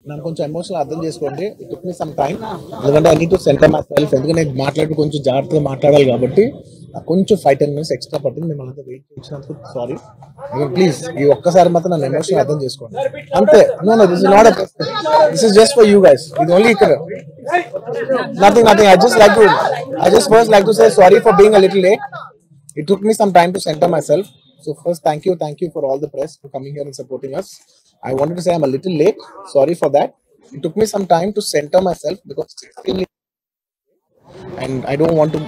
నన్ను కొంచెం ఎమోషనల్ అర్థం చేసుకోండి. It took me some time, ఎందుకంటే I need to centre myself. ఎందుకంటే నేను మాట్లాడి కొంచెం జాగ్రత్తగా మాట్లాడాలి కాబట్టి నాకు కొంచెం 5-10 minutes ఎక్స్ట్రా పట్టింది. మిమ్మల్ని అంతా వెయిట్ చేసినందుకు సారీ. ప్లీజ్ ఈ ఒక్కసారి మాత్రం నన్ను ఎమోషనల్ అర్థం చేసుకోండి అంతే. No no, this is not this is just for you guys. ఇది ఓన్లీ ఇక్కడ nothing nothing. I just first like to say sorry for being a little late. It took me some time to center myself. So first, thank you for all the press for coming here and supporting us. I wanted to say I'm a little late. Sorry for that. It took me some time to center myself because it's extremely, and I don't want to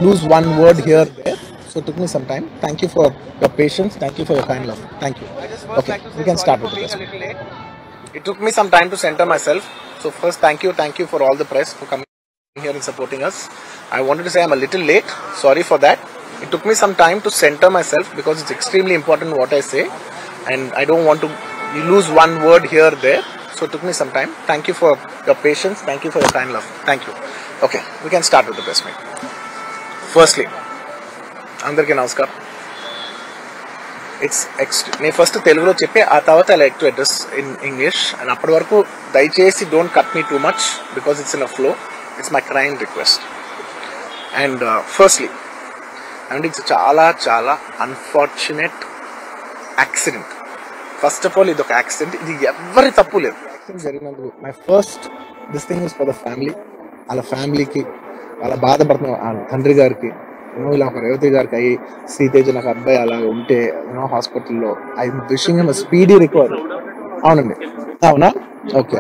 lose one word here there. So it took me some time. Thank you for your patience. Thank you for your kind love. Thank you. Okay, we can start with the press. It took me some time to center myself. So first, thank you for all the press for coming here and supporting us. I wanted to say I'm a little late. Sorry for that. It took me some time to center myself because it's extremely important what I say, and I don't want to lose one word here there. So it took me some time. Thank you for your patience. Thank you for your kind love. Thank you. Okay, we can start with the press meet. Firstly, అందరికీ నమస్కారం. నేను first తెలుగులో చెప్పి ఆ తర్వాత I like to address in English. And అప్పటి వరకు దయచేసి don't cut me too much because it's in a flow. It's my crime request. And firstly, and it's చాలా చాలా unfortunate accident. First of all ఇది ఒక యాక్సిడెంట్. ఇది ఎవరి తప్పు లేదు. యాక్సిడెంట్ జరిగినందుకు my first this thing is for the family. వాళ్ళ ఫ్యామిలీకి, వాళ్ళ బాధపడుతున్న వాళ్ళ తండ్రి గారికి, ఇలా ఒక రేవతి గారికి అయ్యి శ్రీతేజ నాకు అబ్బాయి అలా ఉంటే హాస్పిటల్లో I wishing him speedy recovery. అవునండి, అవునా? ఓకే,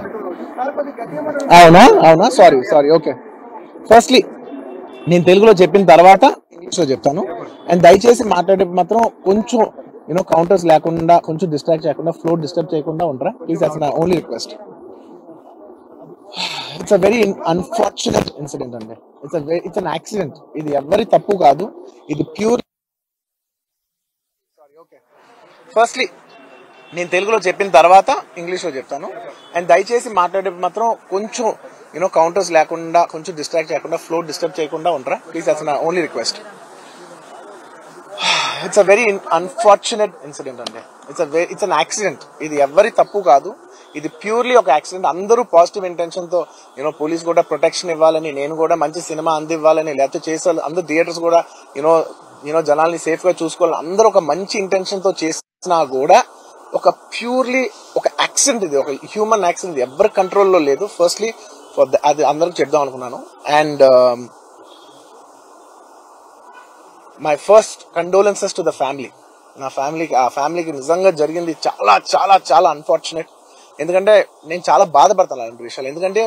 అవునా? సారీ. ఓకే, ఫస్ట్లీ నేను తెలుగులో చెప్పిన తర్వాత ఇంగ్లీష్లో చెప్తాను. అండ్ దయచేసి మాట్లాడే మాత్రం కొంచెం కౌంటర్స్ లేకుండా, కొంచెం డిస్ట్రాక్ట్ చేయకుండా, ఫ్లో డిస్టర్బ్ చేయకుండా ఉంటారా please. That's my only request. It's a very unfortunate incident అండి. It's an accident. ఇది ఎవరి తప్పు కాదు. ఇది ప్యూర్. ఫస్ట్లీ నేను తెలుగులో చెప్పిన తర్వాత ఇంగ్లీష్లో చెప్తాను. అండ్ దయచేసి మాట్లాడే మాత్రం కొంచెం కౌంటర్స్ లేకుండా, కొంచెం డిస్ట్రాక్ట్ చేయకుండా, ఫ్లో డిస్టర్బ్ చేయకుండా ఉంటారా please. That's my only request. It's a very unfortunate incident అండి. It's an accident. ఇది ఎవరి తప్పు కాదు. ఇది ప్యూర్లీ ఒక యాక్సిడెంట్. అందరూ పాజిటివ్ ఇంటెన్షన్ తో పోలీస్ కూడా ప్రొటెక్షన్ ఇవ్వాలని, నేను కూడా మంచి సినిమా అందివ్వాలని, లేకపోతే చేసే అందరూ థియేటర్స్ కూడా జనాల్ని సేఫ్ గా చూసుకోవాలని అందరూ ఒక మంచి ఇంటెన్షన్ తో చేసినా కూడా ఒక ప్యూర్లీ ఒక యాక్సిడెంట్. ఇది ఒక హ్యూమన్ యాక్సిడెంట్. ఇది ఎవరి కంట్రోల్లో లేదు. ఫస్ట్లీ అది అందరికి చెప్దాం అనుకున్నాను. And my first condolences to the family. ఆ ఫ్యామిలీకి నిజంగా జరిగింది చాలా చాలా చాలా అన్ఫార్చునేట్. ఎందుకంటే నేను చాలా బాధపడతాను అలాంటి విషయాలు. ఎందుకంటే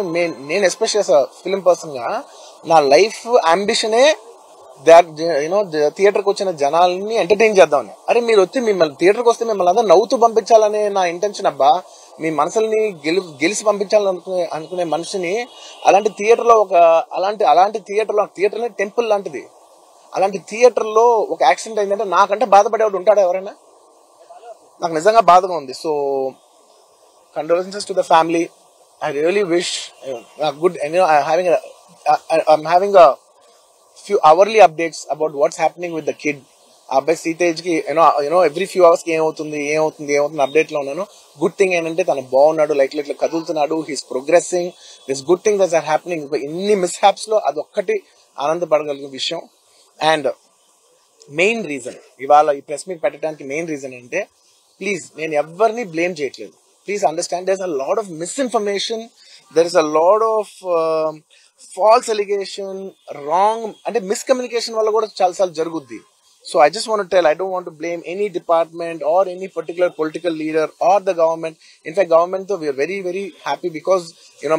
నేను ఎస్పెషల్ ఫిల్మ్ పర్సన్ గా నా లైఫ్ అంబిషనే థియేటర్కి వచ్చిన జనాల్ని ఎంటర్టైన్ చేద్దామని. అరే మీరు వచ్చి మిమ్మల్ని థియేటర్కి వస్తే మిమ్మల్ని అందరూ నవ్వుతూ పంపించాలనే నా ఇంటెన్షన్. అబ్బా, మీ మనసుల్ని గెలిచి పంపించాలని అనుకునే మనిషిని అలాంటి థియేటర్లో అలాంటి థియేటర్లో టెంపుల్ లాంటిది, అలాంటి థియేటర్లో ఒక యాక్సిడెంట్ అయిందంటే నాకంటే బాధపడేవాడు ఉంటాడా ఎవరైనా? నాకు నిజంగా బాధగా ఉంది. So condolences to the family. I really wish good. And I'm having a few hourly updates about what's happening with the kid. అబ్బాయి సీతేజ్ కి ఎవ్రీ ఫ్యూ అవర్స్ కి ఏమవుతుంది అప్డేట్ లో ఉన్నాను. గుడ్ థింగ్ ఏంటంటే తను బాగున్నాడు, లైక్ ఇట్లా కదులుతున్నాడు, he's progressing. This good thing that's are happening. ఇన్ని మిస్ హ్యాప్స్ లో అదొక్కటి ఆనందపడగలిగిన విషయం. అండ్ మెయిన్ రీజన్ ఇవాళ ఈ ప్రెస్ మీట్ పెట్టడానికి మెయిన్ రీజన్ అంటే, ప్లీజ్ నేను ఎవరిని బ్లేమ్ చేయట్లేదు. Please understand, there's a lot of misinformation, there is a lot of false allegation, wrong and miscommunication wala kuda chaala saal jaruguddi. So I just want to tell, I don't want to blame any department or any particular political leader or the government. In fact, government though we are very very happy because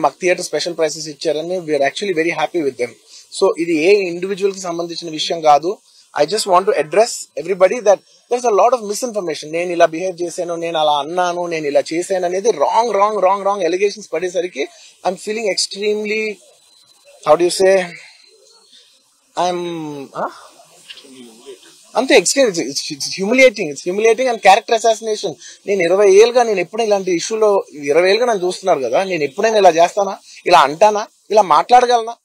mak theater special prices ichcharani, we are actually very happy with them. So idi A individual ki sambandhinchina vishayam kaadu. I just want to address everybody that there's a lot of misinformation. నేను ఇలా behave చేశాను, నేను అలా అన్నాను, నేను ఇలా చేశాను అనేది రాంగ్ ఎలిగేషన్స్ పడేసరికి I'm feeling extremely, how do you say, I'm అంతే extreme. It's humiliating and character assassination. నేను 20 ఏళ్ళుగా నేను ఎప్పుడైనా ఇలాంటి ఇష్యూలో 20 ఏళ్ళుగా నన్ను చూస్తున్నారు కదా, నేను ఎప్పుడైనా ఇలా చేస్తానా, ఇలా అంటానా, ఇలా మాట్లాడగలనా?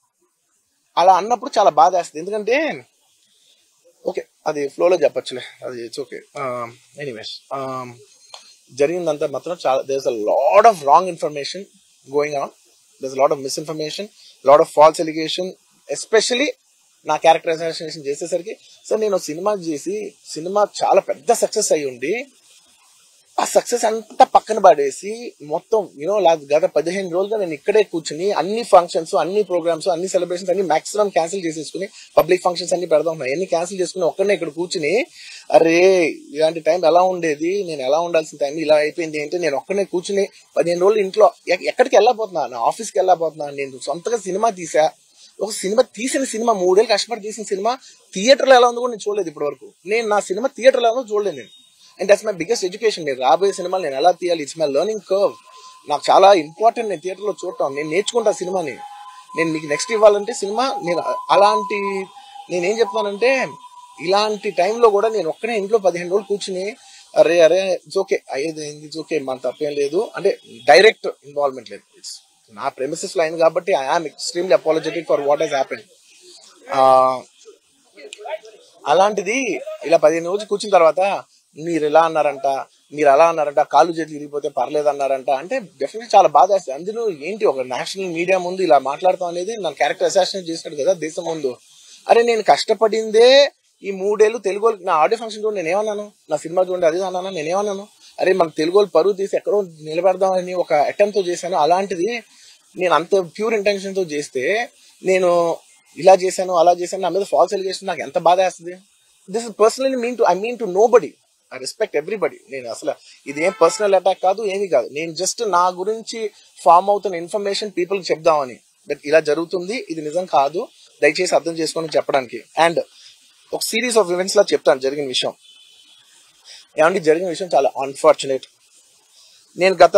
అలా అన్నప్పుడు చాలా బాధ వేస్తుంది. ఎందుకంటే ఓకే అది ఫ్లోలో చెప్పచ్చులే, అది ఇట్స్ ఓకే. ఎనీవేస్ జరిగిందంతా మాత్రం చాలా there is a lot of wrong information. going on. There's a lot of misinformation, lot of false allegation, especially నా క్యారెక్టర్ అసాసినేషన్ చేసేసరికి సార్ నేను సినిమా చేసి సినిమా చాలా పెద్ద సక్సెస్ అయ్యి ఉండి ఆ సక్సెస్ అంతా పక్కన పడేసి మొత్తం గత 15 రోజులుగా నేను ఇక్కడే కూర్చుని అన్ని ఫంక్షన్స్, అన్ని ప్రోగ్రామ్స్, అన్ని సెలబ్రేషన్స్ అన్ని మాక్సిమం క్యాన్సిల్ చేసేసుకుని పబ్లిక్ ఫంక్షన్స్ అన్ని పెడదాం ఉన్నాయి, అన్ని క్యాన్సిల్ చేసుకుని ఒక్కడనే ఇక్కడ కూర్చుని అరే ఇలాంటి టైం ఎలా ఉండేది, నేను ఎలా ఉండాల్సిన టైం ఇలా అయిపోయింది అంటే నేను ఒక్కడనే కూర్చుని 15 రోజులు ఇంట్లో ఎక్కడికి వెళ్ళకపోతున్నా, నా ఆఫీస్కి వెళ్ళకపోతున్నా, నేను సొంతగా సినిమా తీసా. ఒక సినిమా తీసిన సినిమా 3 ఏళ్ళు కష్టపడి తీసిన సినిమా థియేటర్లో ఎలా ఉందో కూడా నేను చూడలేదు ఇప్పటి వరకు. నేను నా సినిమా థియేటర్లో ఉందో చూడలేదు నేను. And that's my biggest education. నేను రాబోయే సినిమాలు నేను ఎలా తీయాలి, ఇట్స్ మై లెర్నింగ్ కర్వ్. నాకు చాలా ఇంపార్టెంట్ నేను థియేటర్లో చూడటం. నేను నేర్చుకుంటా సినిమాని. నేను మీకు నెక్స్ట్ ఇవ్వాలంటే సినిమా నేను అలాంటి నేనేం చెప్తానంటే ఇలాంటి టైంలో కూడా నేను ఒక్కనే ఇంట్లో 15 రోజులు కూర్చుని అరే ఇట్స్ ఓకే అయ్యేది ఇట్స్ ఓకే మన తప్పేం లేదు అంటే డైరెక్ట్ ఇన్వాల్వ్మెంట్ లేదు. ఇట్స్ నా ప్రెమిసెస్ లో అయింది కాబట్టి I am extremely apologetic for what has happen. అలాంటిది ఇలా 15 రోజులు కూర్చున్న తర్వాత మీరు ఇలా అన్నారంట, మీరు అలా అన్నారంట, కాళ్ళు చేతులు ఇరిగిపోతే పర్లేదు అన్నారంట అంటే డెఫినెట్లీ చాలా బాధ వేస్తుంది. అందులో ఏంటి ఒక నేషనల్ మీడియా ముందు ఇలా మాట్లాడతాం అనేది నా క్యారెక్టర్ అసాసినేట్ చేసినట్టు కదా దేశం ముందు. అరే నేను కష్టపడిందే ఈ 3 ఏళ్ళు తెలుగు నా ఆడియో ఫంక్షన్ చూడండి నేనేమన్నాను, నా సినిమా చూడండి అది అన్నాను, నేనేమన్నాను అరే మన తెలుగు పరువు తీసి ఎక్కడో నిలబెడదామని ఒక అటెంప్ట్ తో చేశాను. అలాంటిది నేను అంత ప్యూర్ ఇంటెన్షన్ తో చేస్తే నేను ఇలా చేశాను అలా చేశాను నా మీద ఫాల్స్ ఎలిగేషన్ నాకు ఎంత బాధ వేస్తుంది. This is personally I mean to nobody, I respect everybody. నేను అసలు ఇది ఏం పర్సనల్ అటాక్ కాదు, ఏమీ కాదు. నేను జస్ట్ నా గురించి ఫామ్ అవుతున్న ఇన్ఫర్మేషన్ పీపుల్ కి చెప్దామని, బట్ ఇలా జరుగుతుంది ఇది నిజం కాదు దయచేసి అర్థం చేసుకొని చెప్పడానికి. అండ్ ఒక సిరీస్ ఆఫ్ ఈవెంట్స్ లా చెప్తాను జరిగిన విషయం. ఏమంటే జరిగిన విషయం చాలా అన్ఫార్చునేట్. నేను గత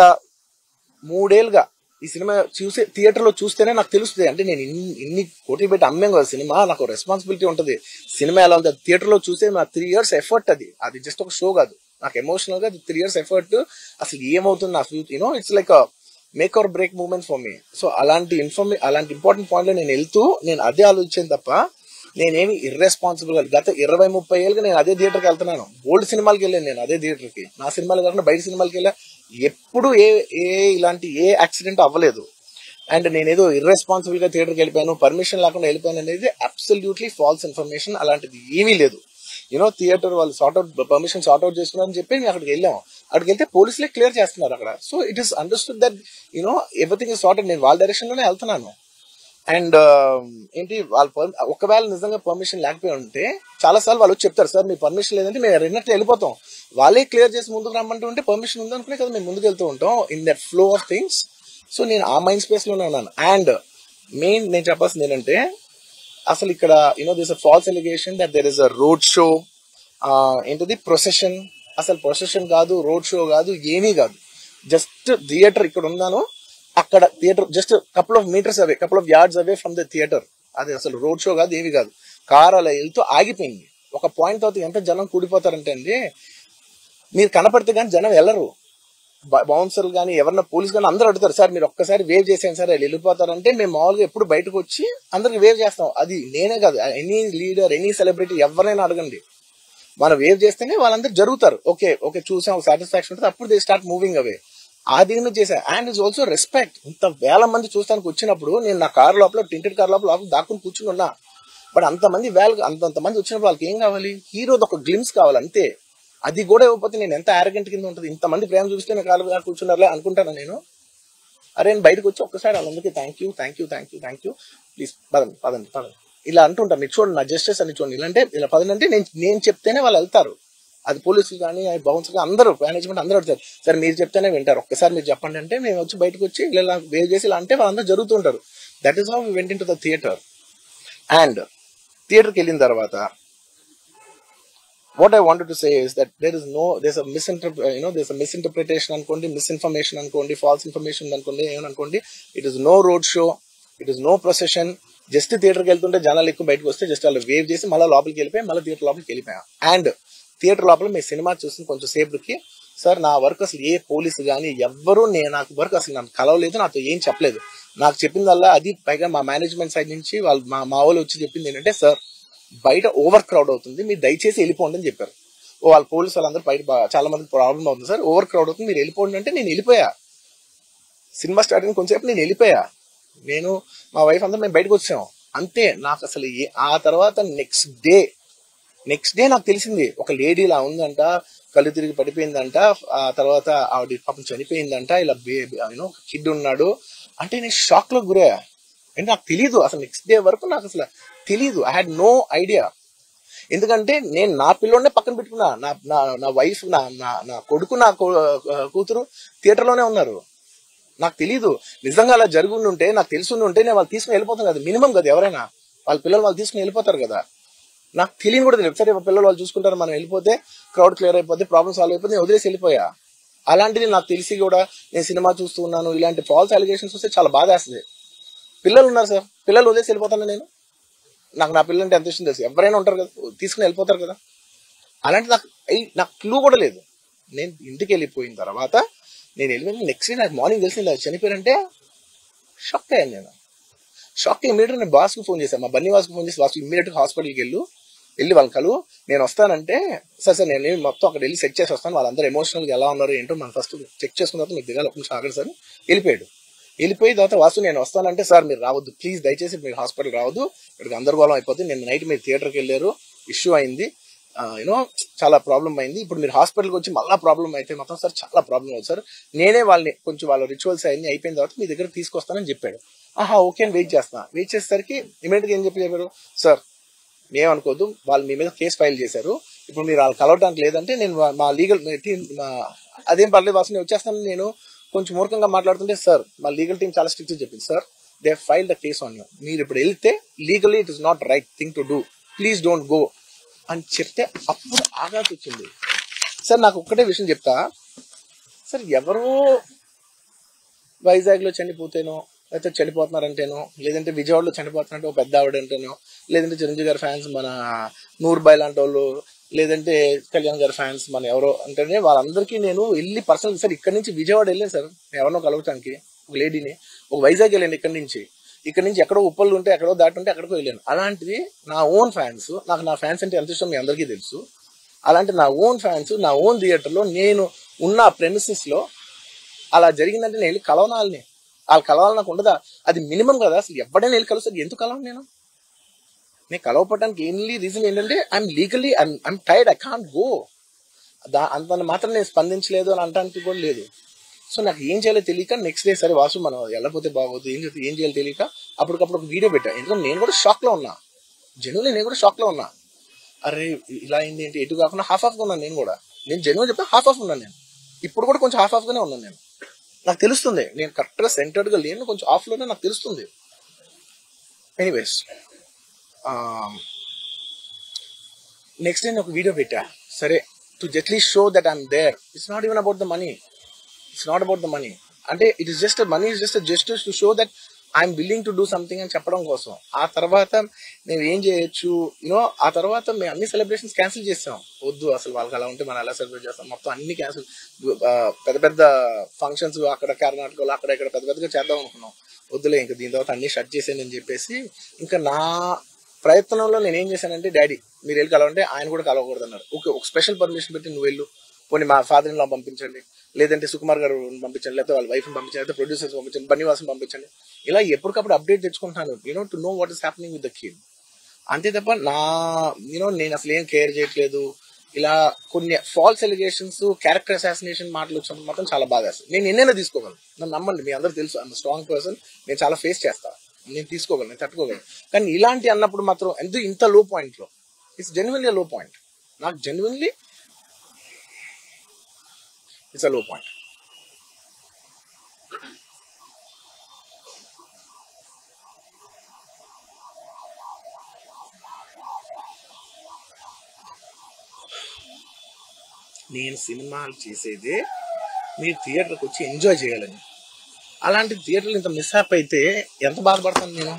3 ఏళ్ళుగా ఈ సినిమా చూసే థియేటర్లో చూస్తేనే నాకు తెలుస్తుంది. అంటే నేను ఇన్ని కోట్లు పెట్టి అమ్మేం కదా సినిమా, నాకు రెస్పాన్సిబిలిటీ ఉంటుంది. సినిమా ఎలా ఉంది థియేటర్లో చూస్తే నా 3 years ఎఫర్ట్, అది జస్ట్ ఒక షో కాదు. నాకు ఎమోషనల్ గా 3 years ఎఫర్ట్. అసలు ఏమవుతుంది నా future it's like make or break moment for me. So అలాంటి ఇంపార్టెంట్ పాయింట్ లో నేను వెళ్తూ నేను అదే ఆలోచించాను తప్ప నేనేమి ఇర్రెస్పాన్సిబుల్ గా గత 20-30 ఏళ్ళుగా నేను అదే థియేటర్కి వెళ్తున్నాను. ఓల్డ్ సినిమాలకి వెళ్ళాను నేను అదే థియేటర్కి. నా సినిమాలు కాకుండా బయట సినిమాలకి వెళ్ళా. ఎప్పుడు ఇలాంటి యాక్సిడెంట్ అవ్వలేదు. అండ్ నేనేదో ఇర్రెస్పాన్సిబుల్ గా థియేటర్కి వెళ్ళిపోయాను, పర్మిషన్ లేకుండా వెళ్ళిపోయాను అనేది అబ్సల్యూట్లీ ఫాల్స్ ఇన్ఫర్మేషన్. అలాంటిది ఏమీ లేదు. థియేటర్ వాళ్ళు పర్మిషన్ సార్ట్ అవుట్ చేసుకున్నారని చెప్పి మేము అక్కడికి వెళ్ళాము. అక్కడికి వెళ్తే పోలీసులే క్లియర్ చేస్తున్నారు అక్కడ. So it is understood that everything is sorted. నేను వాళ్ళ డైరెక్షన్ లోనే వెళ్తున్నాను. అండ్ ఏంటి వాళ్ళు ఒకవేళ నిజంగా పర్మిషన్ లేకపోయి ఉంటే చాలా సార్లు వాళ్ళు చెప్తారు సార్ మీ పర్మిషన్ లేదంటే మేము రెండట్లు వెళ్ళిపోతాం. వాళ్ళే క్లియర్ చేసి ముందుకు రమ్మంటూ ఉంటే పర్మిషన్ ఉందనుకునే కదా మేము ముందుకు వెళ్తూ ఉంటాం in that flow of things. So నేను ఆ మైండ్ స్పేస్ లోనే ఉన్నాను. అండ్ మెయిన్ నేను చెప్పాల్సింది ఏంటంటే అసలు ఇక్కడ this a false allegation that there is a road show, ఏంటిది ప్రొసెషన్. అసలు ప్రొసెషన్ కాదు, రోడ్ షో కాదు, ఏమీ కాదు. జస్ట్ థియేటర్ ఇక్కడ ఉన్నాను, అక్కడ theatre just couple of metres away, couple of yards away from the theatre. అది అసలు రోడ్ షో కాదు, ఏమీ కాదు. కార్ అలా వెళ్తూ ఆగిపోయింది. ఒక పాయింట్ తర్వాత ఎంత జనం కూడిపోతారంటే అండి, మీరు కనపడితే కానీ జనం వెళ్ళరు. బౌన్సర్లు కానీ ఎవరన్నా పోలీస్ కానీ అందరూ అడుగుతారు సార్ మీరు ఒక్కసారి వేవ్ చేసాను సార్ వాళ్ళు వెళ్ళిపోతారంటే మేము మామూలుగా ఎప్పుడు బయటకు వచ్చి అందరికి వేవ్ చేస్తాం. అది నేనే కాదు, ఎనీ లీడర్ ఎనీ సెలబ్రిటీ ఎవరైనా అడగండి, మనం వేవ్ చేస్తేనే వాళ్ళందరూ జరుగుతారు. ఓకే ఓకే చూసాం సాటిస్ఫాక్షన్ ఉంటుంది, అప్పుడు దే స్టార్ట్ మూవింగ్ అవే. ఆ దిగున చేశా. And it's also respect. ఇంత వేల మంది చూస్తానికి వచ్చినప్పుడు నేను నా కార్ లోపల టింటెడ్ కార్ లోపల దాక్కుని కూర్చుని ఉన్నా. బట్ అంతమంది అంతమంది వచ్చినప్పుడు వాళ్ళకి ఏం కావాలి, హీరోది ఒక గ్లిమ్స్ కావాలి అంతే. అది కూడా ఇవ్వకపోతే నేను ఎంత ఆరగెంట్ కింద ఉంటుంది. ఇంతమంది ప్రేమ చూపిస్తే నేను కాలు కూర్చున్నారులే అనుకుంటాను నేను. అరే నేను బయటకు వచ్చి ఒక్కసారి వాళ్ళందరికీ థ్యాంక్ యూ ప్లీజ్ పదండి ఇలా అంటుంటా. మీరు చూడండి నా జస్టిస్ అని చూడండి. ఇలాంటే ఇలా పదండి నేను చెప్తేనే వాళ్ళు వెళ్తారు. అది పోలీసులు కానీ బౌన్స్ కానీ అందరూ మేనేజ్మెంట్ అందరూ అడుగుతారు సార్ మీరు చెప్తేనే వింటారు, ఒక్కసారి మీరు చెప్పండి అంటే మేము వచ్చి బయటకు వచ్చి ఇలా వేవ్ చేసి ఇలా అంటే వాళ్ళందరూ జరుగుతుంటారు. That is how we went in to the theatre. And థియేటర్కి వెళ్ళిన తర్వాత what I wanted to say is that there's a misinterpretation అనుకోండి, misinformation అనుకోండి, false information అనుకోండి, ఏమనుకోండి, it is no road show, it is no procession. Just థియేటర్కి వెళ్తుంటే జనాలు ఎక్కువ బయటకు వస్తే జస్ట్ వాళ్ళు వేవ్ చేసి మళ్ళీ లోపలికి వెళ్ళిపోయి మళ్ళీ థియేటర్ లోపలికి వెళ్ళిపోయా. అండ్ థియేటర్ లోపల మీ సినిమా చూసిన కొంచెం సేపుకి సార్ నా వర్క్ అసలు ఏ పోలీసు కానీ ఎవ్వరూ నాకు వర్క్ అసలు నాకు కలవలేదు, నాతో ఏం చెప్పలేదు. నాకు చెప్పిందల్లా అది పైగా మా మేనేజ్మెంట్ సైడ్ నుంచి వాళ్ళు మా వాళ్ళు వచ్చి చెప్పింది ఏంటంటే సార్ బయట ఓవర్ క్రౌడ్ అవుతుంది మీరు దయచేసి వెళ్ళిపోండి అని చెప్పారు. వాళ్ళ పోలీసు వాళ్ళందరూ బయట చాలా మంది ప్రాబ్లం అవుతుంది సార్, ఓవర్ క్రౌడ్ అవుతుంది మీరు వెళ్ళిపోండి అంటే నేను వెళ్ళిపోయా. సినిమా స్టార్ట్ అయిన కొంచెంసేపు నేను వెళ్ళిపోయా. నేను మా వైఫ్ అందరూ మేము బయటకు వచ్చాం అంతే. నాకు అసలు ఆ తర్వాత నెక్స్ట్ డే నాకు తెలిసింది ఒక లేడీ ఇలా ఉందంట, కళ్ళు తిరిగి పడిపోయిందంట, ఆ తర్వాత ఆవిడ పాపం చనిపోయిందంట, ఇలా కిడ్ ఉన్నాడు అంటే నేను షాక్ లో గురయ్యా. అంటే నాకు తెలీదు అసలు, నెక్స్ట్ డే వరకు నాకు అసలు తెలీదు. I had no idea. ఎందుకంటే నేను నా పిల్లోనే పక్కన పెట్టుకున్నా, నా వైఫ్, నా కొడుకు, నా కూతురు థియేటర్లోనే ఉన్నారు. నాకు తెలీదు. నిజంగా అలా జరుగుండి ఉంటే, నాకు తెలిసి ఉంటే నేను వాళ్ళు తీసుకుని వెళ్ళిపోతాను కదా, మినిమం కదా. ఎవరైనా వాళ్ళ పిల్లలు వాళ్ళు తీసుకుని వెళ్ళిపోతారు కదా. నాకు తెలియని కూడా తెలియదు. సరే పిల్లలు వాళ్ళు చూసుకుంటారు, మనం వెళ్ళిపోతే క్రౌడ్ క్లియర్ అయిపోతే, ప్రాబ్లమ్ సాల్వ్ అయిపోతే నేను వదిలేసి వెళ్ళిపోయా. అలాంటిది నాకు తెలిసి కూడా నేను సినిమా చూస్తూ ఉన్నాను, ఇలాంటి ఫాల్స్ అలిగేషన్స్ వస్తే చాలా బాధ వేస్తుంది. పిల్లలు ఉన్నారు సార్, పిల్లలు వదిలేసి వెళ్ళిపోతాను నేను. నాకు నా పిల్లలు అంటే ఎంత ఇష్టం తెలుసు. ఎవరైనా ఉంటారు కదా, తీసుకుని వెళ్ళిపోతారు కదా. అలాంటి నాకు క్లూ కూడా లేదు. నేను ఇంటికి వెళ్ళిపోయిన తర్వాత నేను వెళ్ళిపోయిన నెక్స్ట్ డే నాకు మార్నింగ్ తెలిసింది చనిపోయారంటే షాక్ అయ్యాను నేను. షాక్ ఇమీడియట్ నేను బాస్కి ఫోన్ చేశాను, మా బన్నీ బాస్కి ఫోన్ చేసి, బాస్ ఇమీడియట్ హాస్పిటల్కి వెళ్ళి వాళ్ళ కలు, నేను వస్తానంటే సార్ నేను మొత్తం అక్కడ వెళ్ళి చెక్ చేసి వస్తాను, వాళ్ళందరూ ఎమోషనల్గా ఎలా ఉన్నారు ఏంటో మనం ఫస్ట్ చెక్ చేసుకున్న తర్వాత మీకు దిగాలి, ఒక నిమిషం ఆగండి సార్. వెళ్ళిపోయిన తర్వాత వాసు నేను వస్తానంటే, సార్ మీరు రావద్దు ప్లీజ్, దయచేసి మీరు హాస్పిటల్ రావద్దు, ఇక్కడికి గందరగోళం అయిపోతుంది. నేను నైట్ మీరు థియేటర్కి వెళ్ళారు, ఇష్యూ అయింది, చాలా ప్రాబ్లం అయింది, ఇప్పుడు మీరు హాస్పిటల్కి వచ్చి మళ్ళీ ప్రాబ్లం అయితే మొత్తం సార్ చాలా ప్రాబ్లం అవుతుంది సార్. నేనే కొంచెం వాళ్ళ రిచువల్స్ అన్ని అయిపోయిన తర్వాత మీ దగ్గర తీసుకొస్తానని చెప్పాడు. ఓకే అని వెయిట్ చేసేసరికి ఇమీడియట్గా ఏం చెప్పారు, సార్ ఏమనుకోవద్దు, వాళ్ళు మీ మీద కేసు ఫైల్ చేశారు, ఇప్పుడు మీరు వాళ్ళు కలవడానికి లేదంటే నేను మా లీగల్ టీం, అదేం పర్లేదు వాసు నేను వచ్చేస్తాను. నేను కొంచెం మూర్ఖంగా మాట్లాడుతుంటే, సార్ మా లీగల్ టీం చాలా స్ట్రిక్ట్ చెప్పింది sir, they file the case on you, మీరు ఇప్పుడు వెళ్తే legally it is not right thing to do, please don't go అని చెప్తే అప్పుడు ఆగాల్సి వచ్చింది. సార్ నాకు ఒక్కటే విషయం చెప్తా సార్, ఎవరో వైజాగ్లో చనిపోతేనో, లేకపోతే చనిపోతున్నారంటేనో, లేదంటే విజయవాడలో చనిపోతున్నారంటే ఒక పెద్ద ఆవిడ అంటేనో, లేదంటే చిరంజీవి గారి ఫ్యాన్స్ మన నూర్బాయ్ లాంటి వాళ్ళు, లేదంటే కళ్యాణ్ గారి ఫ్యాన్స్ మన ఎవరో అంటేనే వాళ్ళందరికీ నేను వెళ్ళి పర్సనల్ సార్ ఇక్కడ నుంచి విజయవాడ వెళ్ళాను సార్ ఎవరినో కలవటానికి, ఒక లేడీని, ఒక వైజాగ్ వెళ్ళాను ఇక్కడ నుంచి ఎక్కడో ఉప్పలు ఉంటే ఎక్కడో దాటి ఉంటే ఎక్కడికో వెళ్ళాను. అలాంటిది నా ఓన్ ఫ్యాన్స్, నాకు నా ఫ్యాన్స్ అంటే ఎంత ఇష్టం మీ అందరికీ తెలుసు. అలాంటి నా ఓన్ ఫ్యాన్స్, నా ఓన్ థియేటర్లో నేను ఉన్న ప్రెమిసెస్ లో అలా జరిగిందంటే నేను వెళ్ళి కలవనాలని, వాళ్ళు కలవాలి నాకు ఉండదా? అది మినిమం కదా. అసలు ఎవడైనా వెళ్ళి కలుస్తుంది, ఎందుకు కలవను నేను కలవపడడానికి ఓన్లీ రీజన్ ఏంటంటే I'm legally I'm tired, I can't go. అంత మాత్రం నేను స్పందించలేదు అని అనడానికి కూడా లేదు. సో నాకు ఏం చేయాలో తెలియక నెక్స్ట్ డే సరే వాసు మనం వెళ్ళకపోతే బాగోదు, ఏం చేయాలో తెలియక అప్పటికప్పుడు ఒక వీడియో పెట్టా. ఎందుకంటే నేను కూడా షాక్ లో ఉన్నా, జెన్యున్లీ నేను కూడా షాక్ లో ఉన్నా. అరే ఇలా అయింది ఏంటి, ఎటు కాకుండా హాఫ్ ఉన్నాను నేను జెన్యున్ చెప్తే హాఫ్ ఉన్నాను నేను. ఇప్పుడు కూడా కొంచెం హాఫ్ గానే ఉన్నాను నేను. నాకు తెలుస్తుంది నేను కరెక్ట్ గా సెంటర్డ్ గా లేను, కొంచెం ఆఫ్ లోనే నాకు తెలుస్తుంది. ఎనీవేస్ నెక్స్ట్ డే ఒక వీడియో పెట్టా, సరే to at least show that I'm there. It's not even about the money, అంటే it is just money is just justice to show that I'm willing to do something అని చెప్పడం కోసం. ఆ తర్వాత మేము ఏం చేయొచ్చు ఆ తర్వాత మేము అన్ని సెలబ్రేషన్స్ క్యాన్సిల్ చేస్తాం. వద్దు అసలు వాళ్ళకి అలా ఉంటే మనం ఎలా సెలబ్రేట్ చేస్తాం, మొత్తం అన్ని క్యాన్సిల్. పెద్ద పెద్ద ఫంక్షన్స్ అక్కడ కర్ణాటకలో అక్కడ ఇక్కడ పెద్ద పెద్దగా చేద్దాం అనుకున్నాం. వద్దులే ఇంకా దీని తర్వాత అన్ని షట్ చేసాను అని చెప్పేసి ఇంకా నా ప్రయత్నంలో నేను ఏం చేశానంటే, డాడీ మీరు వెళ్ళి కలవంటే ఆయన కూడా కలవకూడదు అన్నారు. ఓకే ఒక స్పెషల్ పర్మిషన్ పెట్టి నువ్వు వెళ్ళు, పోనీ మా ఫాదర్ ఇన్ లా పంపించండి, లేదంటే సుకుమార్ గారు పంపించండి, లేకపోతే వాళ్ళ వైఫ్ పంపించండి, లేకపోతే ప్రొడ్యూసర్స్ పంపించండి, బన్నీవాసం పంపించండి. ఇలా ఎప్పటికప్పుడు అప్డేట్ తెచ్చుకుంటున్నాను to know what is happening with the kid. అంతే తప్ప నేను అసలు ఏం కేర్ చేయట్లేదు. ఇలా కొన్ని ఫాల్స్ ఎలిగేషన్స్, క్యారెక్టర్ అసాసినేషన్ మాటలు వచ్చినప్పుడు మాత్రం చాలా బాగా వేస్తాను. నేను ఎన్నైనా తీసుకోగలను, నన్ను నమ్మండి, మీ అందరూ తెలుసు ఐఎమ్ స్ట్రాంగ్ పర్సన్, నేను చాలా ఫేస్ చేస్తాను, నేను తీసుకోగలను, నేను తట్టుకోగలను. కానీ ఇలాంటి అన్నప్పుడు మాత్రం ఇంత లో పాయింట్ లో ఇట్స్ జెన్యున్లీ లో పాయింట్. నాకు జెన్యున్లీ ఇట్స్ అ లో పాయింట్. నేను సినిమాలు చేసేదే మీరు థియేటర్కి వచ్చి ఎంజాయ్ చేయాలని. అలాంటి థియేటర్లు ఇంత మిస్అప్ అయితే ఎంత బాధపడతాను నేను.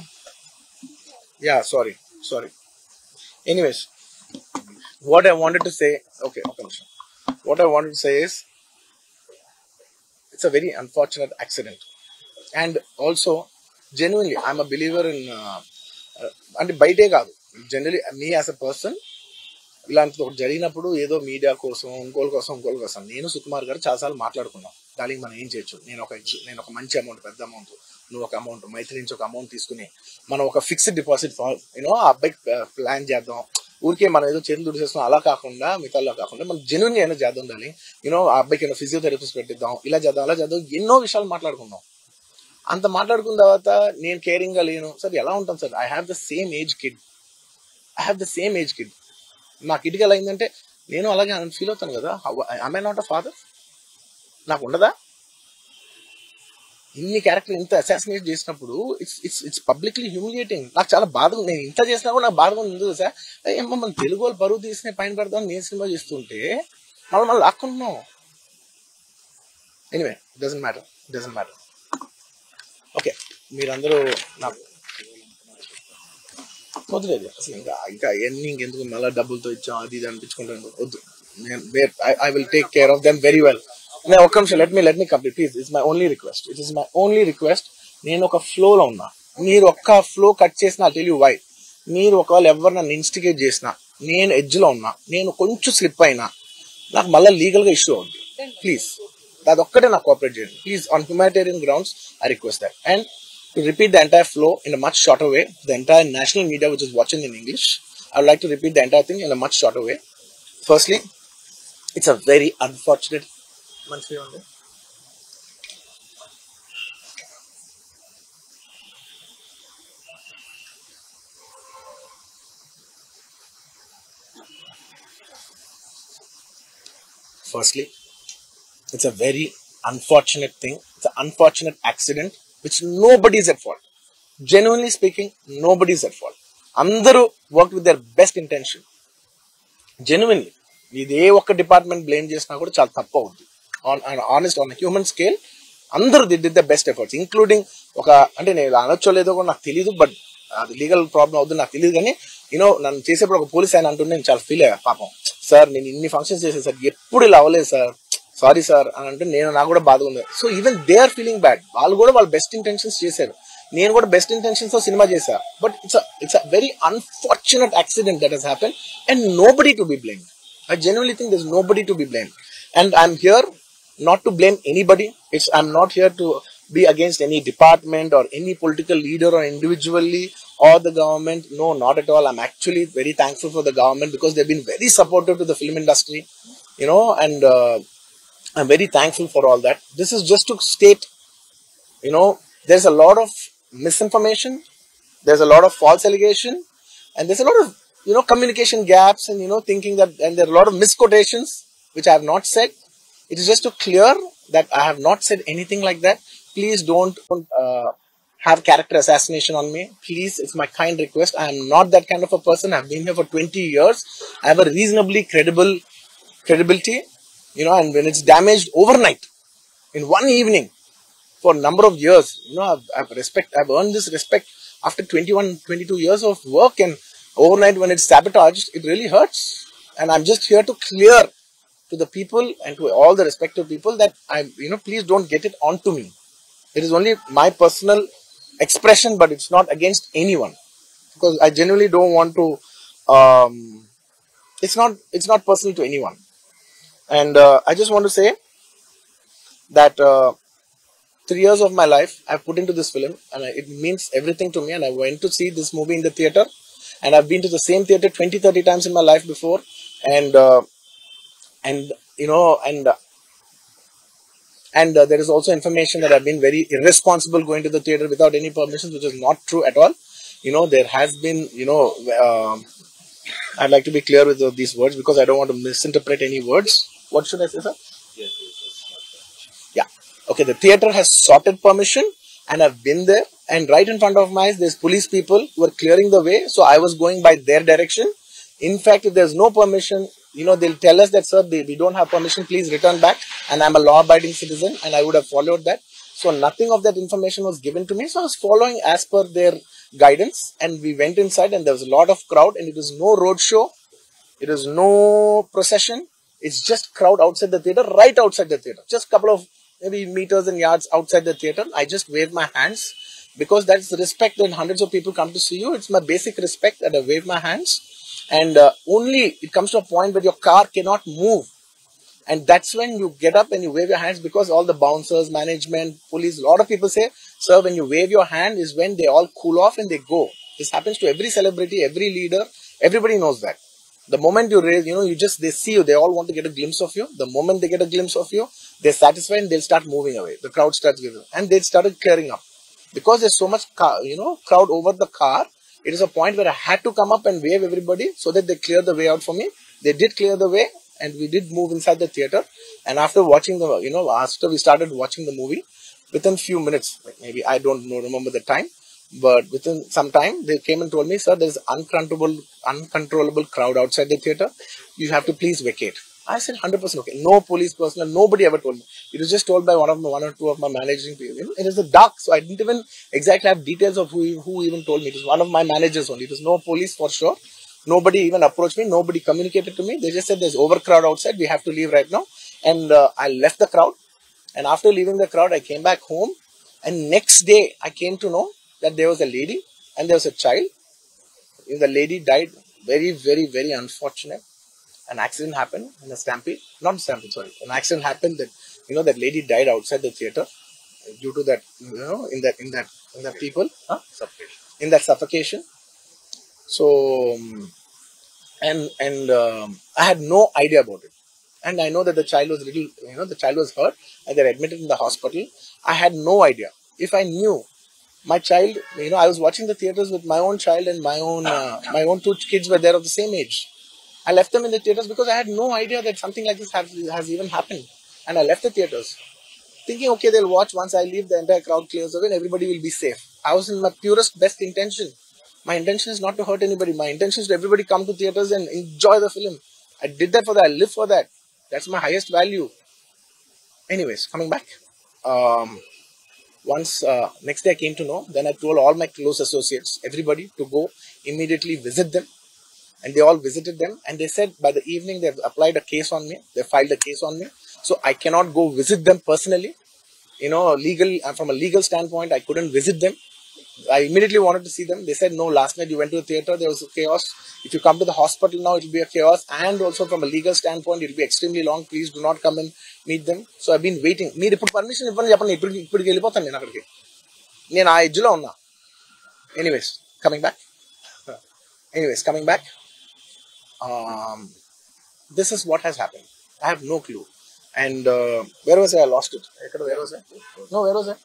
Sorry. Anyways what I wanted to say, okay, what I wanted to say is it's a very unfortunate accident, and also genuinely I'm a believer in అంటే బయటే కాదు, generally me as a person ఇలాంటి ఒకటి జరిగినప్పుడు ఏదో media కోసం ఇంకోళ్ళ కోసం నేను సుకుమార్ గారు చాలాసార్లు మాట్లాడుకున్నాం. డార్లింగ్ మనం ఏం చేయొచ్చు, నేను ఒక మంచి అమౌంట్, పెద్ద అమౌంట్, నువ్వు ఒక అమౌంట్, మైత్రి నుంచి ఒక అమౌంట్ తీసుకుని మనం ఒక ఫిక్స్డ్ డిపాజిట్ ఆ అబ్బాయికి ప్లాన్ చేద్దాం. ఊరికే మనం ఏదో చేతులు దుడిసేస్తున్నాం అలా కాకుండా, మిగతాలో కాకుండా మనం జెన్యున్ గా ఏదో చేద్దాం డార్లింగ్. ఆ అబ్బాయికి ఏదో ఫిజియోథెరపిస్ట్ పెట్టిద్దాం, ఇలా చేద్దాం అలా చేద్దాం, ఎన్నో విషయాలు మాట్లాడుకుందాం. అంత మాట్లాడుకున్న తర్వాత నేను కేరింగ్ గా లేను సార్, ఎలా ఉంటాను sir? I have the same age kid. నా కిడ్కి ఎలా అయిందంటే నేను అలాగే ఫీల్ అవుతాను కదా. I not a father? నాకు ఉండదా? ఇన్ని క్యారెక్టర్ ఇంత అసాసినేట్ చేసినప్పుడు ఇట్స్ పబ్లిక్లీ హ్యూమిలియేటింగ్. నాకు చాలా బాధగా, నేను ఇంత చేసినా కూడా నాకు బాధగా ఉంది సార్. మన తెలుగు వాళ్ళు బరువు తీసిన పైన పెడదాం నేను సినిమా చేస్తుంటే మళ్ళీ లాక్కున్నాం. Anyway, doesn't matter. ఓకే, మీరందరూ నాకు వద్దులేదు అసలు, ఇంకా ఎన్ని ఇంకెందుకు మళ్ళీ డబ్బులతో ఇచ్చాం అది ఇది అనిపించుకుంటాను, వద్దు. I will take care of them very well. ఒక్క నిమిషం, let me complete please. It's my only request. నేను ఒక ఫ్లోలో ఉన్నా, మీరు ఒక్క ఫ్లో కట్ చేసినా టెల్ యూ వై. మీరు ఒకవేళ ఎవరు నన్ను ఇన్స్టిగేట్ చేసినా, నేను ఎడ్జ్ లో ఉన్నా, నేను కొంచెం స్లిప్ అయినా నాకు మళ్ళీ లీగల్ గా ఇష్యూ అవుతుంది. ప్లీజ్ అదొక్కటే నాకు కోఆపరేట్ చేయండి please. On humanitarian grounds I request that. And to repeat the entire flow in a much shorter way, the entire national media which is watching in English, I would like to repeat the entire thing in a much shorter way. Firstly, it's a very unfortunate. Firstly, it's a very unfortunate thing. It's an unfortunate accident which nobody is at fault. Genuinely speaking, nobody is at fault. Andaru worked with their best intention. Genuinely. ఇదే ఒక్క department blame చేసినా కూడా చాలా తప్పు అవుతుంది. On human scale అందరూ did the best efforts, including అంటే నేను అనొచ్చో లేదో కూడా నాకు తెలియదు, బట్ అది లీగల్ ప్రాబ్లం అవుతుంది నాకు తెలియదు. కానీ నన్ను చేసేప్పుడు ఒక పోలీస్ ఆయన అంటుండే నేను చాలా ఫీల్ అయ్యా. పాపం సార్ నేను ఇన్ని ఫంక్షన్స్ చేశాను సార్, ఎప్పుడు ఇలా అవ్వలేదు సార్, సారీ సార్ అని అంటే నాకు కూడా బాధగా ఉంది. So even they are feeling bad. వాళ్ళు కూడా వాళ్ళ బెస్ట్ ఇంటెన్షన్స్ చేశారు, నేను కూడా బెస్ట్ ఇంటెన్షన్స్ తో సినిమా చేశా. But it's a very unfortunate accident that has happen and nobody to be blamed. I genuinely think there's nobody to be blamed. And I'm here not to blame anybody. I'm not here to be against any department or any political leader or individually or the government. No, not at all. I'm actually very thankful for the government because they've been very supportive to the film industry, and I'm very thankful for all that. This is just to state, there's a lot of misinformation, there's a lot of false allegation, and there's a lot of communication gaps and thinking that, and there are a lot of misquotations which I have not said. It is just to clear that I have not said anything like that. Please don't have character assassination on me. Please, it's my kind request. I am not that kind of a person. I've been here for 20 years. I have a reasonably credibility, and when it's damaged overnight in one evening for a number of years, I've earned this respect after 22 years of work, and overnight when it's sabotaged, it really hurts. And I'm just here to clear to the people and to all the respective people that please don't get it onto me. It is only my personal expression, but it's not against anyone, because I genuinely don't want to. It's not personal to anyone. And I just want to say that 3 years of my life I've put into this film, and it means everything to me. And I went to see this movie in the theater. And I've been to the same theater 20-30 times in my life before, and there is also information that I've been very irresponsible going to the theater without any permissions, which is not true at all. There has been, I'd like to be clear with these words because I don't want to misinterpret any words. What should I say, sir? Yeah. Okay, the theater has sought permission, and I've been there. And right in front of my eyes, there's police people who are clearing the way. So I was going by their direction. In fact, if there's no permission, they'll tell us that, sir, we don't have permission, please return back. And I'm a law-abiding citizen, and I would have followed that. So nothing of that information was given to me. So I was following as per their guidance. And we went inside, and there was a lot of crowd. And it was no road show. It was no procession. It's just crowd outside the theater, right outside the theater. Just a couple of maybe meters and yards outside the theater. I just waved my hands, because that's the respect when hundreds of people come to see you. It's my basic respect that I wave my hands. And only it comes to a point where your car cannot move. And that's when you get up and you wave your hands, because all the bouncers, management, police, a lot of people say, sir, when you wave your hand is when they all cool off and they go. This happens to every celebrity, every leader. Everybody knows that. The moment you raise, they see you, they all want to get a glimpse of you. The moment they get a glimpse of you, they're satisfied and they'll start moving away. The crowd starts giving, and they started clearing up. Because there's so much crowd over the car, it is a point where I had to come up and wave everybody so that they clear the way out for me. They did clear the way, and we did move inside the theater. And after watching after we started watching the movie, within few minutes, like maybe I don't know, remember the time, but within some time, they came and told me, sir, there's uncontrollable crowd outside the theater. You have to please vacate. I said 100% okay. No police personnel, nobody ever told me. It was just told by one or two of my managing people. It was the dark, so I didn't even exactly have details of who even told me. It was one of my managers only. It was no police for sure. Nobody even approached me. Nobody communicated to me. They just said there's overcrowd outside. We have to leave right now. And I left the crowd. And after leaving the crowd, I came back home. And next day, I came to know that there was a lady and there was a child. The lady died. Very, very, very unfortunate. An accident happened in a stampede. Not stampede, sorry. An accident happened that, that lady died outside the theater due to that, in that people, in that suffocation. So, I had no idea about it. And I know that the child was the child was hurt and they're admitted in the hospital. I had no idea. If I knew my child, I was watching the theaters with my own child and my own two kids were there of the same age. I left them in the theaters because I had no idea that something like this has even happened. And I left the theaters thinking, okay, they'll watch. Once I leave, the entire crowd clears away and everybody will be safe. I was in my purest, best intention. My intention is not to hurt anybody. My intention is to everybody come to theaters and enjoy the film. I did that for that. I live for that. That's my highest value. Anyways, coming back. Next day I came to know, then I told all my close associates, everybody, to go immediately visit them. And they all visited them. And they said by the evening they've applied a case on me. They filed a case on me. So I cannot go visit them personally. From a legal standpoint, I couldn't visit them. I immediately wanted to see them. They said, no, last night you went to the theater, there was a chaos. If you come to the hospital now, it will be a chaos. And also from a legal standpoint, it will be extremely long. Please do not come and meet them. So I've been waiting. మీరు ఇప్పుడు permission ఇవ్వండి చెప్పండి, ఇప్పటికి వెళ్ళిపోతాను నేను అక్కడికి. నేను ఆ ఎడ్జ్లో ఉన్నా. Anyways, coming back. This is what has happened. I have no clue. And where was I? I lost it. Where was I? No, where was I?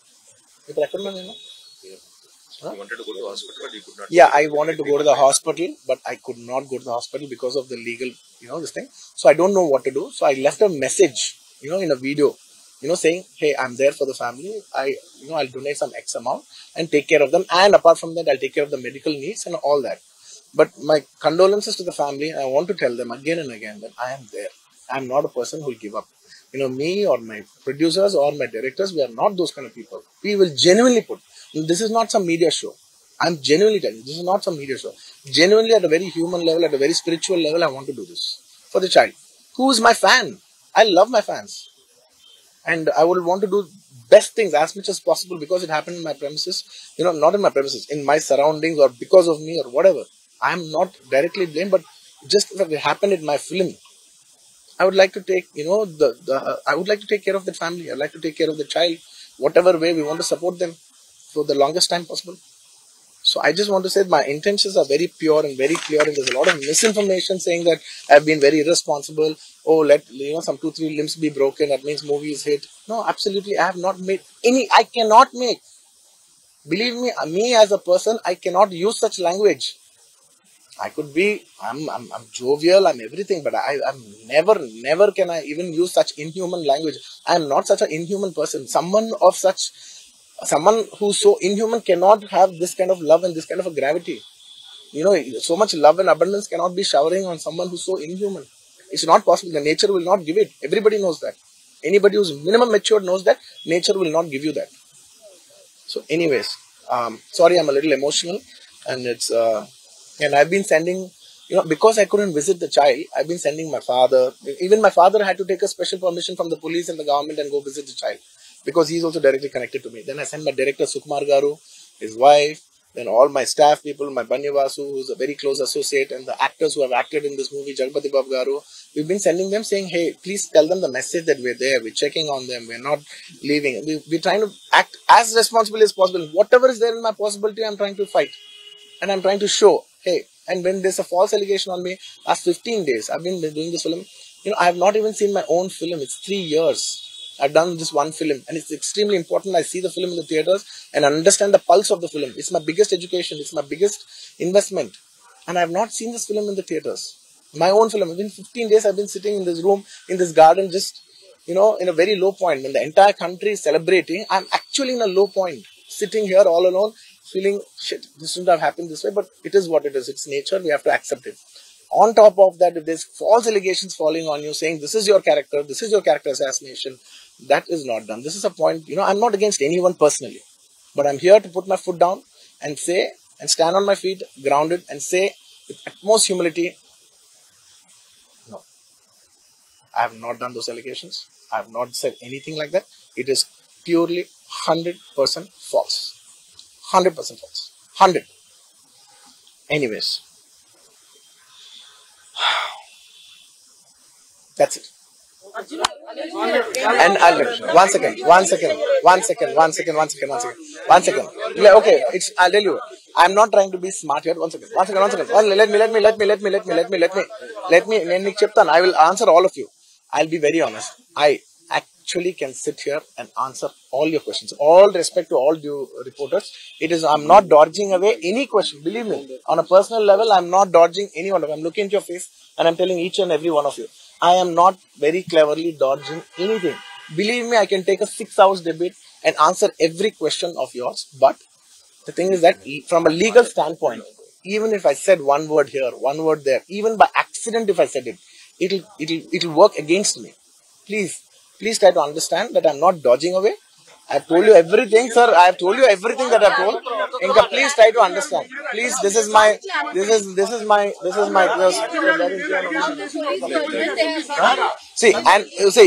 You wanted to go to the hospital, but you could not. Yeah, I wanted to go to the hospital, but I could not go to the hospital because of the legal, this thing. So I don't know what to do. So I left a message, in a video, saying, hey, I'm there for the family. I'll donate some X amount and take care of them. And apart from that, I'll take care of the medical needs and all that. But my condolences to the family. I want to tell them again and again that I am there. I'm not a person who will give up. Me or my producers or my directors, we are not those kind of people. We will genuinely put. This is not some media show. I'm genuinely telling you, this is not some media show. Genuinely, at a very human level, at a very spiritual level, I want to do this for the child. Who is my fan? I love my fans. And I would want to do best things as much as possible because it happened in my premises. Not in my premises, in my surroundings or because of me or whatever. I am not directly blamed, but just if it happened in my film, I would like to take, I would like to take care of the family. I'd like to take care of the child. Whatever way we want to support them for the longest time possible. So I just want to say my intentions are very pure and very clear, and there's a lot of misinformation saying that I've been very irresponsible. Oh, let some 2-3 limbs be broken, that means movie is hit. No, absolutely, I have not made any. I cannot make. Believe me as a person, I cannot use such language. I could be, I'm jovial, I'm everything, but I'm never can I even use such inhuman language. I'm not such an inhuman person. Someone who's so inhuman cannot have this kind of love and this kind of a gravity. So much love and abundance cannot be showering on someone who's so inhuman. It's not possible. The nature will not give it. Everybody knows that. Anybody who's minimum matured knows that nature will not give you that. So anyways, sorry, I'm a little emotional, and and I've been sending, because I couldn't visit the child, I've been sending my father. Even my father had to take a special permission from the police and the government and go visit the child because he's also directly connected to me. Then I sent my director Sukumar Garu, his wife, then all my staff people, my Banya Vasu, who's a very close associate, and the actors who have acted in this movie, Jagpati Babu Garu, we've been sending them saying, hey, please tell them the message that we're there, we're checking on them, we're not leaving. We're trying to act as responsible as possible. Whatever is there in my possibility, I'm trying to fight. And I'm trying to show, hey, and when there's a false allegation on me, last 15 days, I've been doing this film. I have not even seen my own film. It's 3 years. I've done this one film, and it's extremely important. I see the film in the theaters and understand the pulse of the film. It's my biggest education. It's my biggest investment. And I have not seen this film in the theaters. My own film. Within 15 days, I've been sitting in this room, in this garden, just, in a very low point. When the entire country is celebrating, I'm actually in a low point. Sitting here all alone, feeling, shit, this shouldn't have happened this way, but it is what it is. It's nature. We have to accept it. On top of that, if there's false allegations falling on you, saying this is your character assassination, that is not done. This is a point, I'm not against anyone personally, but I'm here to put my foot down and say, and stand on my feet, grounded, and say with utmost humility, no, I have not done those allegations. I have not said anything like that. It is purely 100% false. 100% false. 100. Anyways. That's it. And I'll one second. Okay, I'll tell you. I'm not trying to be smart here. One second. Let me. I will answer all of you. I'll be very honest. I actually can sit here and answer all your questions. All respect to all due reporters. I'm not dodging away any question. Believe me, on a personal level, I'm not dodging any one of them. I'm looking into your face and I'm telling each and every one of you, I am not very cleverly dodging anything. Believe me, I can take a 6 hours debate and answer every question of yours. But the thing is that from a legal standpoint, even if I said one word here, one word there, even by accident if I said it, it'll work against me. Please try to understand that I'm not dodging away. I've told you everything, sir. I've told you everything that I've told. Inka, please try to understand. Please, this is my. See,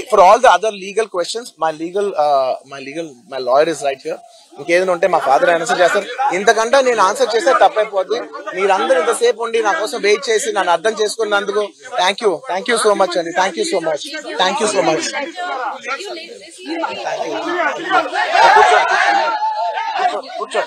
for all the other legal questions, my lawyer is right here. ఇంకేదైనా ఉంటే మా father answer చేస్తారు. ఇంతకంటే నేను answer చేస్తే తప్పైపోద్ది. మీరందరూ ఇంతసేపు ఉండి నా కోసం వెయిట్ చేసి నన్ను అర్థం చేసుకున్నందుకు థ్యాంక్ యూ సో మచ్ అండి. Thank you so much. కూర్చో.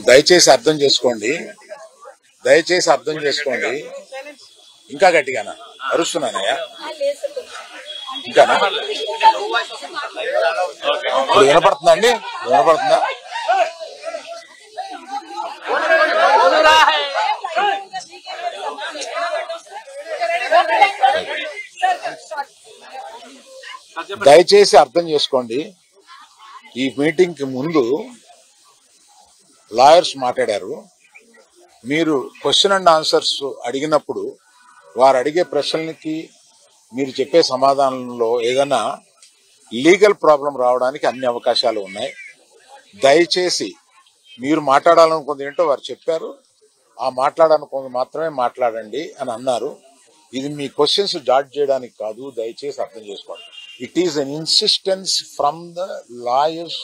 దయచేసి అర్థం చేసుకోండి. ఇంకా గట్టిగానా అరుస్తున్నానయ్యా? ఇంకానా? ఇప్పుడు వినపడుతుందా? దయచేసి అర్థం చేసుకోండి. ఈ మీటింగ్ కి ముందు లాయర్స్ మాట్లాడారు. మీరు క్వశ్చన్ అండ్ ఆన్సర్స్ అడిగినప్పుడు వారు అడిగే ప్రశ్నలకి మీరు చెప్పే సమాధానంలో ఏదైనా లీగల్ ప్రాబ్లం రావడానికి అన్ని అవకాశాలు ఉన్నాయి. దయచేసి మీరు మాట్లాడాలనుకుంది ఏంటో వారు చెప్పారు. ఆ మాట్లాడాలనుకుంది మాత్రమే మాట్లాడండి అని అన్నారు. ఇది మీ క్వశ్చన్స్ జాడ్జ్ చేయడానికి కాదు. దయచేసి అర్థం చేసుకోండి. It is an insistence from the lawyers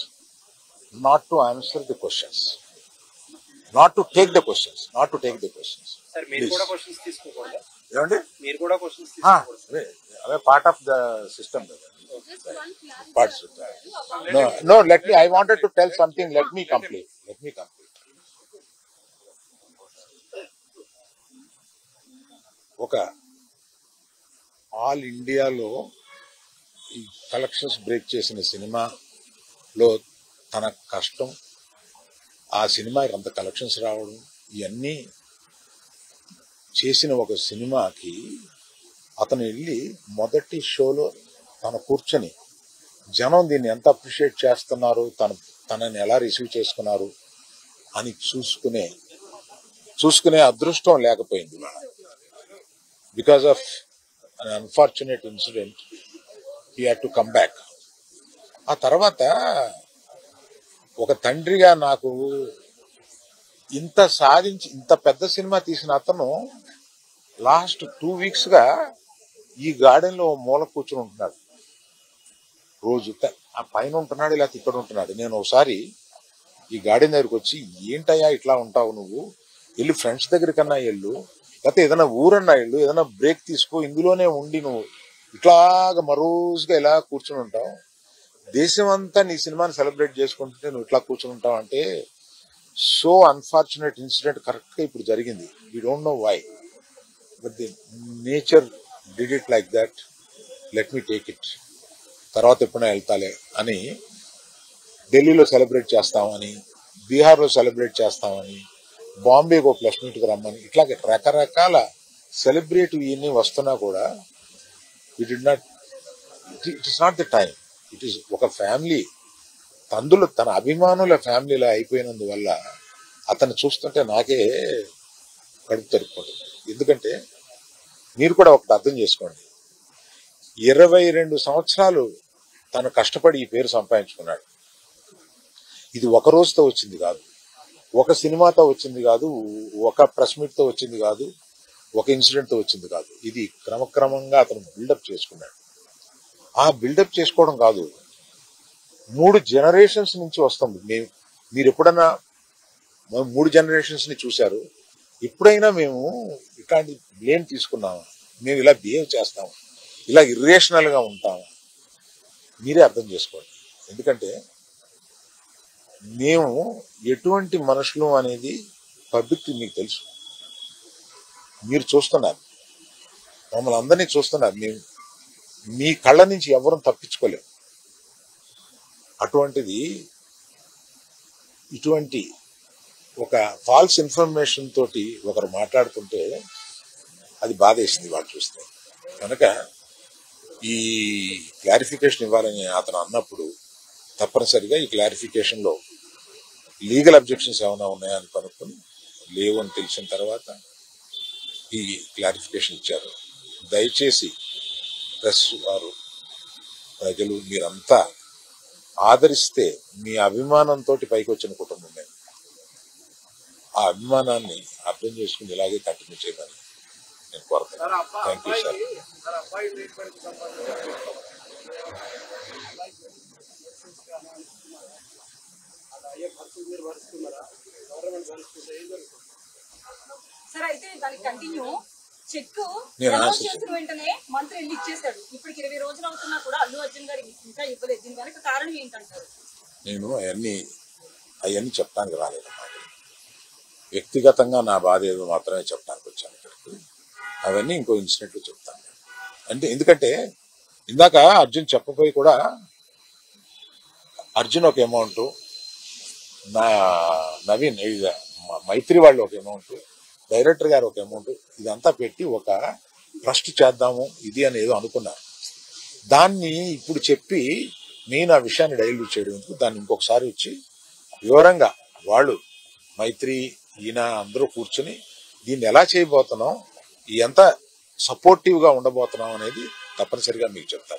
not to answer the questions, not to take the questions. Sir, మీరు కూడా క్వశ్చన్స్ తీసుకోకూడదా? ఏమండి? మీరు కూడా క్వశ్చన్స్ తీసుకోకూడదా? అవే పార్ట్ ఆఫ్ ద సిస్టమ్ కదా. No, I wanted to tell something. Let me complete. ఒక all ఇండియాలో ఈ కలెక్షన్స్ బ్రేక్ చేసిన సినిమాలో తన కష్టం, ఆ సినిమాకి అంత కలెక్షన్స్ రావడం, ఇవన్నీ చేసిన ఒక సినిమాకి అతను వెళ్ళి మొదటి షోలో తన కూర్చొని జనం దీన్ని ఎంత అప్రిషియేట్ చేస్తున్నారు, తనని ఎలా రిసీవ్ చేసుకున్నారు అని చూసుకునే అదృష్టం లేకపోయింది. Because of an unfortunate incident, he had to come back. ఆ తర్వాత ఒక తండ్రిగా నాకు ఇంత పెద్ద సినిమా తీసిన అతను లాస్ట్ 2 weeks గా ఈ గార్డెన్ లో మూల కూర్చుని ఉంటున్నాడు రోజు. ఆ పైన ఉంటున్నాడు, లేకపోతే ఇక్కడ ఉంటున్నాడు. నేను ఒకసారి ఈ గార్డెన్ దగ్గరికి వచ్చి, ఏంటయ్యా ఇట్లా ఉంటావు నువ్వు, వెళ్ళి ఫ్రెండ్స్ దగ్గర కన్నా వెళ్ళు, లేకపోతే ఏదైనా ఊరన్నా వెళ్ళు, ఏదైనా బ్రేక్ తీసుకో, ఇందులోనే ఉండి నువ్వు ఇట్లాగా మరోజుగా ఇలా కూర్చుని ఉంటావు, దేశం అంతా నీ సినిమాని సెలబ్రేట్ చేసుకుంటుంటే నువ్వు ఇట్లా కూర్చుని ఉంటావు అంటే, సో అన్ఫార్చునేట్ ఇన్సిడెంట్ కరెక్ట్ గా ఇప్పుడు జరిగింది. We don't know why, but the nature did it like that, let me take it, తర్వాత ఎప్పుడైనా వెళ్తాలే అని ఢిల్లీలో సెలబ్రేట్ చేస్తామని, బీహార్లో సెలబ్రేట్ చేస్తామని, బాంబేకి ప్లస్ మీట్కి రమ్మని, ఇట్లాగే రకరకాల సెలబ్రేటివ్ ఇవన్నీ వస్తున్నా కూడా it is not the time. It is ఒక ఫ్యామిలీ, అందులో తన అభిమానుల ఫ్యామిలీలో అయిపోయినందువల్ల అతన్ని చూస్తుంటే నాకే కడుపు తరుపుకుంటుంది. ఎందుకంటే మీరు కూడా ఒకటి అర్థం చేసుకోండి, 22 సంవత్సరాలు తను కష్టపడి ఈ పేరు సంపాదించుకున్నాడు. ఇది ఒక రోజుతో వచ్చింది కాదు, ఒక సినిమాతో వచ్చింది కాదు, ఒక ప్రెస్ మీట్తో వచ్చింది కాదు, ఒక ఇన్సిడెంట్తో వచ్చింది కాదు. ఇది క్రమక్రమంగా అతను బిల్డప్ చేసుకున్నాడు. ఆ బిల్డప్ చేసుకోవడం కాదు, 3 generations నుంచి వస్తుంది. మీరు ఎప్పుడన్నా 3 generations ని చూశారు? ఎప్పుడైనా మేము ఇట్లాంటి బ్లేమ్ తీసుకున్నామా? మేము ఇలా బిహేవ్ చేస్తాము, ఇలా ఇర్రేషనల్ గా ఉంటాము? మీరే అర్థం చేసుకోండి. ఎందుకంటే మేము ఎటువంటి మనుషులు అనేది పబ్లిక్ మీకు తెలుసు, మీరు చూస్తున్నారు, మమ్మల్ని అందరినీ చూస్తున్నారు. మేము మీ కళ్ళ నుంచి ఎవరూ తప్పించుకోలేము. అటువంటిది ఇటువంటి ఒక ఫాల్స్ ఇన్ఫర్మేషన్ తోటి ఒకరు మాట్లాడుతుంటే అది బాధేసింది వాళ్ళు చూస్తే. కనుక ఈ క్లారిఫికేషన్ ఇవ్వాలని అతను అన్నప్పుడు తప్పనిసరిగా ఈ క్లారిఫికేషన్ లో లీగల్ అబ్జెక్షన్స్ ఏమైనా ఉన్నాయని కనుక్కొని లేవు అని తెలిసిన తర్వాత ఈ క్లారిఫికేషన్ ఇచ్చారు. దయచేసి ప్రెస్ వారు, ప్రజలు మీరంతా ఆదరిస్తే, మీ అభిమానంతో పైకి వచ్చిన కుటుంబం మేము, ఆ అభిమానాన్ని అర్థం చేసుకుని ఇలాగే కంటిన్యూ చేయమని నేను కోరుతున్నాను. Thank you sir. సార్ అయితే దానికి కంటిన్యూ చెక్ నేను అనౌన్స్ చేసిన వెంటనే మంత్రి వెళ్ళి ఇచ్చేసాడు. ఇప్పటికి 20 రోజులు అవుతున్నా కూడా అల్లు అర్జున్ గారికి ఇంకా ఇవ్వలేదు. దీని వెనక కారణం ఏంటంటారు? నేను అవన్నీ చెప్పడానికి రాలేదు. వ్యక్తిగతంగా నా బాధ ఏదో మాత్రమే చెప్పడానికి వచ్చాను ఇక్కడికి. అవన్నీ ఇంకో ఇన్సిడెంట్ లో చెప్తాను. అంటే ఎందుకంటే ఇందాక అర్జున్ చెప్పబోయి కూడా, అర్జున్ ఒక అమౌంట్, నా నవీన్ మైత్రి వాళ్ళు ఒక అమౌంట్, డైరెక్టర్ గారు ఒక అమౌంట్, ఇదంతా పెట్టి ఒక ట్రస్ట్ చేద్దాము ఇది అని ఏదో అనుకున్నారు. దాన్ని ఇప్పుడు చెప్పి నేను ఆ విషయాన్ని డైల్యూట్ చేయడం, దాన్ని ఇంకొకసారి వచ్చి వివరంగా వాళ్ళు మైత్రి ఈయన అందరూ కూర్చుని దీన్ని ఎలా చేయబోతున్నాం, ఎంత సపోర్టివ్ గా ఉండబోతున్నాం అనేది తప్పనిసరిగా మీకు చెప్తారు.